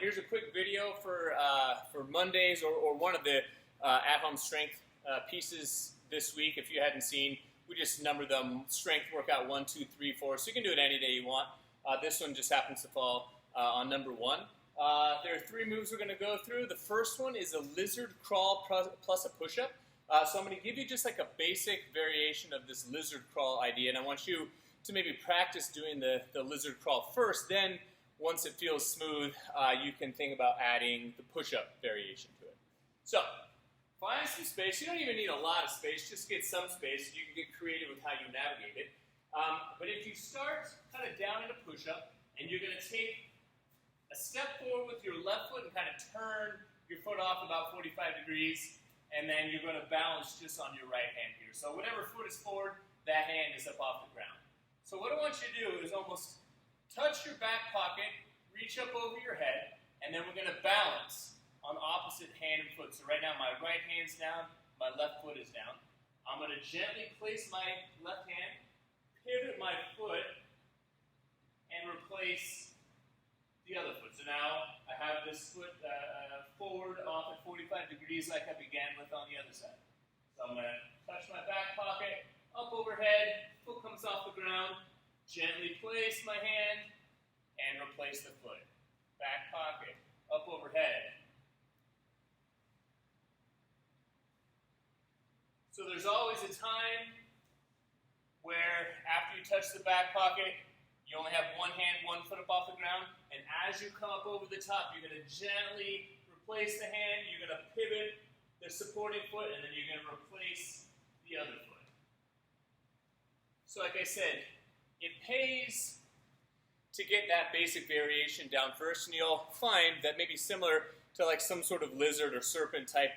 Here's a quick video for Mondays or one of the at-home strength pieces this week. If you hadn't seen, we just number them strength workout 1, 2, 3, 4. So you can do it any day you want. This one just happens to fall on number 1. There are 3 moves we're going to go through. The first one is a lizard crawl plus a push-up. So I'm going to give you just like a basic variation of this lizard crawl idea, and I want you to maybe practice doing the lizard crawl first. Then, once it feels smooth, you can think about adding the push-up variation to it. So, find some space. You don't even need a lot of space. Just get some space. You can get creative with how you navigate it. But if you start kind of down in a push-up, and you're going to take a step forward with your left foot and kind of turn your foot off about 45 degrees, and then you're going to balance just on your right hand here. So whatever foot is forward, that hand is up off the ground. So what I want you to do is almost touch your back pocket, reach up over your head, and then we're going to balance on opposite hand and foot. So right now my right hand's down, my left foot is down. I'm going to gently place my left hand, pivot my foot, and replace the other foot. So now I have this foot forward off at 45 degrees like I began with on the other side. So I'm going to touch my back pocket, up overhead, foot comes off the ground, gently place my hand, and replace the foot. Back pocket, up overhead. So there's always a time where after you touch the back pocket, you only have one hand, one foot up off the ground, and as you come up over the top, you're going to gently replace the hand, you're going to pivot the supporting foot, and then you're going to replace the other foot. So like I said, it pays to get that basic variation down first, and you'll find that maybe similar to like some sort of lizard or serpent type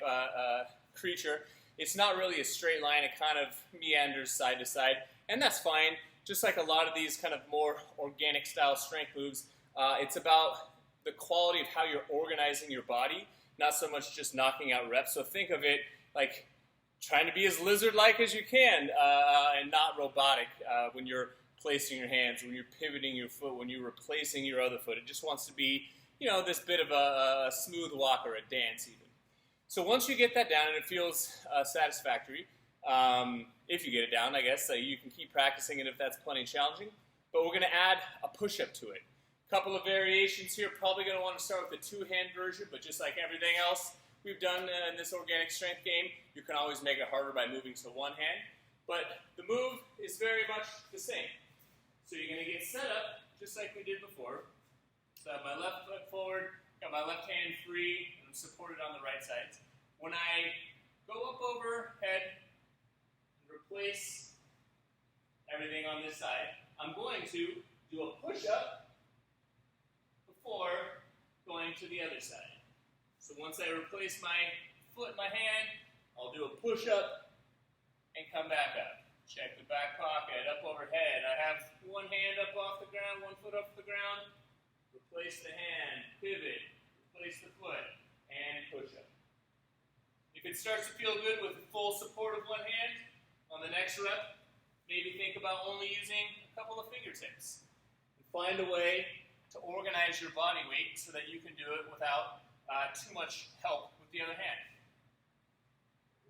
creature, it's not really a straight line. It kind of meanders side to side, and that's fine. Just like a lot of these kind of more organic style strength moves, it's about the quality of how you're organizing your body, not so much just knocking out reps. So think of it like trying to be as lizard-like as you can and not robotic when you're placing your hands, when you're pivoting your foot, when you're replacing your other foot. It just wants to be, you know, this bit of a smooth walk or a dance even. So once you get that down and it feels satisfactory, if you get it down, I guess, you can keep practicing it if that's plenty challenging. But we're going to add a push-up to it. A couple of variations here. Probably going to want to start with the 2-hand version, but just like everything else we've done in this organic strength game, you can always make it harder by moving to one hand. But the move is very much the same. So you're going to get set up just like we did before. So I have my left foot forward, got my left hand free, and I'm supported on the right side. When I go up overhead and replace everything on this side, I'm going to do a push-up before going to the other side. So once I replace my foot, my hand, I'll do a push-up and come back up. Check the back pocket, up overhead. I have one hand up off the ground, one foot off the ground. Replace the hand, pivot, replace the foot, and push-up. If it starts to feel good with full support of one hand, on the next rep, maybe think about only using a couple of fingertips. And find a way to organize your body weight so that you can do it without too much help with the other hand.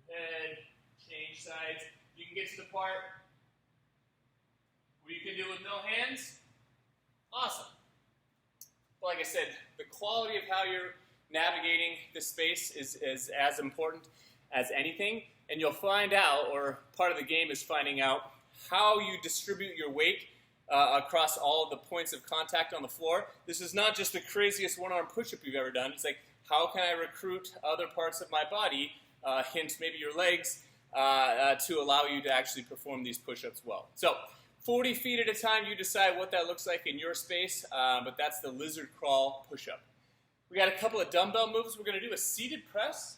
Head, change sides. You can get to the part where you can do it with no hands. Awesome. But like I said, the quality of how you're navigating this space is as important as anything. And you'll find out, or part of the game is finding out, how you distribute your weight across all of the points of contact on the floor. This is not just the craziest one-arm push-up you've ever done. It's like, how can I recruit other parts of my body, hint maybe your legs, to allow you to actually perform these push-ups well. So 40 feet at a time, you decide what that looks like in your space, but that's the lizard crawl push-up. We got a couple of dumbbell moves. We're going to do a seated press,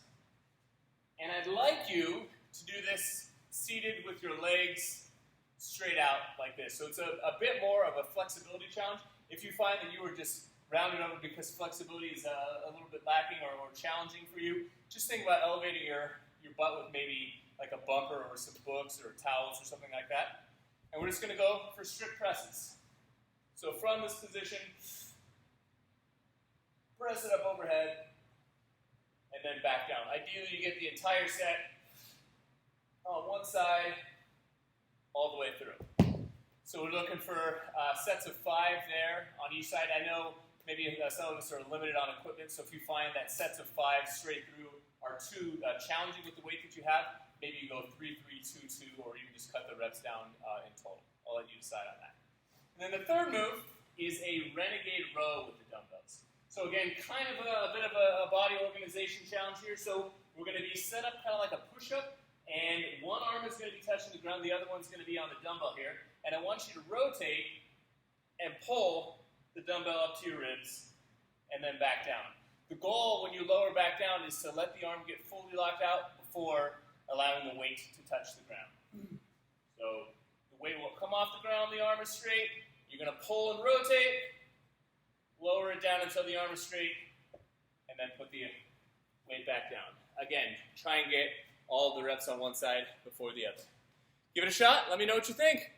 and I'd like you to do this seated with your legs straight out like this. So it's a bit more of a flexibility challenge. If you find that you were just rounded over because flexibility is a little bit lacking or challenging for you, just think about elevating your butt with maybe like a bumper or some books or towels or something like that. And we're just going to go for strict presses. So from this position, press. press it up overhead, and then back down. Ideally, you get the entire set on one side all the way through. So we're looking for sets of 5 there on each side. I know maybe some of us are limited on equipment, so if you find that sets of 5 straight through are too challenging with the weight that you have, maybe you go 3-3-2-2, or you can just cut the reps down in total. I'll let you decide on that. And then the third move is a renegade row with the dumbbells. So again, kind of a bit of a body organization challenge here. So we're going to be set up kind of like a push-up, and one arm is going to be touching the ground, the other one's going to be on the dumbbell here. And I want you to rotate and pull the dumbbell up to your ribs and then back down. The goal when you lower back down is to let the arm get fully locked out before allowing the weight to touch the ground. So the weight will come off the ground, the arm is straight. You're going to pull and rotate, lower it down until the arm is straight, and then put the weight back down. Again, try and get all the reps on one side before the other. Give it a shot. Let me know what you think.